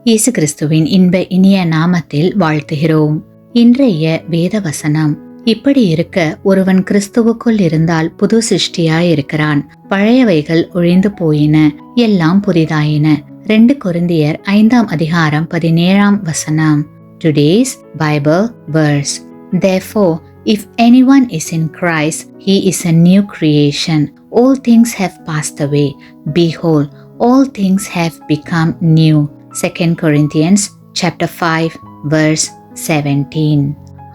இயேசு கிறிஸ்துவின் இன்ப இனிய நாமத்தில் வாழ்த்துகிறோம். இன்றைய வேத வசனம்: இப்படி இருக்க ஒருவன் கிறிஸ்துவுக்குள் இருந்தால் புது சிருஷ்டியாயிருக்கிறான். பழையவைகள் ஒழிந்து போயின, எல்லாம் புதிதாயின. 2 கொரிந்தியர் 5:17. Today's Bible verse: Therefore, if anyone is in Christ, he is a new creation. All things have passed away. Behold, all things have become new. 2 Corinthians chapter 5 verse 17.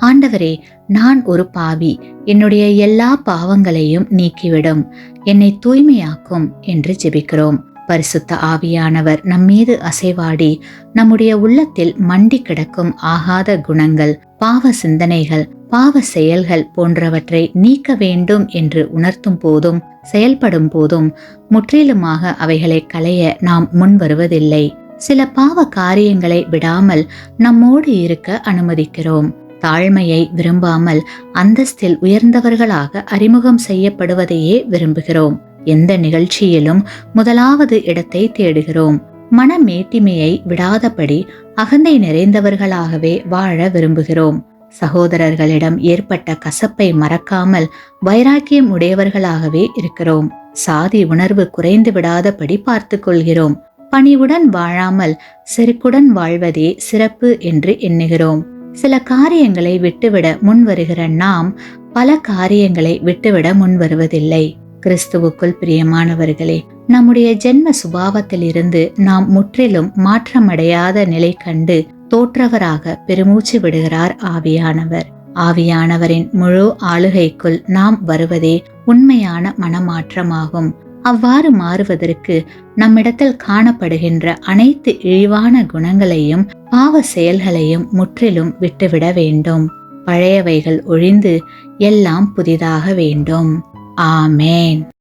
ஆண்டவரே, நான் ஒரு பாவி, என்னுடைய எல்லா பாவங்களையும் நீக்கிவிடும், என்னை தூய்மையாக்கும் என்று ஜெபிக்கிறோம். பரிசுத்த ஆவியானவர் நம்மீது அசைவாடி நம்முடைய உள்ளத்தில் மண்டி கிடக்கும் ஆகாத குணங்கள், பாவ சிந்தனைகள், பாவ செயல்கள் போன்றவற்றை நீக்க வேண்டும் என்று உணர்த்தும் போதும் செயல்படும் போதும் முற்றிலுமாக அவைகளை களைய நாம் முன் வருவதில்லை. சில பாவ காரியங்களை விடாமல் நம்மோடு இருக்க அனுமதிக்கிறோம். தாழ்மையை விரும்பாமல் அந்தஸ்தில் உயர்ந்தவர்களாக அறிமுகம் செய்யப்படுவதையே விரும்புகிறோம். எந்த நிகழ்ச்சியிலும் முதலாவது இடத்தை தேடுகிறோம். மனமேட்டிமையை விடாதபடி அகந்தை நிறைந்தவர்களாகவே வாழ விரும்புகிறோம். சகோதரர்களிடம் ஏற்பட்ட கசப்பை மறக்காமல் வைராக்கியம் உடையவர்களாகவே இருக்கிறோம். சாதி உணர்வு குறைந்து விடாதபடி பார்த்து கொள்கிறோம். பணிவுடன் வாழாமல் செருக்குடன் வாழ்வதே சிறப்பு என்று எண்ணுகிறோம். சில காரியங்களை விட்டுவிட முன் வருகிற நாம் பல காரியங்களை விட்டுவிட முன் வருவதில்லை. கிறிஸ்துவுக்குள் பிரியமானவர்களே, நம்முடைய ஜென்ம சுபாவத்திலிருந்து நாம் முற்றிலும் மாற்றமடையாத நிலை கண்டு தோற்றவராக பெருமூச்சு விடுகிறார் ஆவியானவர். ஆவியானவரின் முழு ஆளுகைக்குள் நாம் வருவதே உண்மையான மனமாற்றமாகும். அவ்வாறு மாறுவதற்கு நம்மிடத்தில் காணப்படுகின்ற அனைத்து இழிவான குணங்களையும் பாவ செயல்களையும் முற்றிலும் விட்டுவிட வேண்டும். பழையவைகள் ஒழிந்து எல்லாம் புதிதாக வேண்டும். ஆமேன்.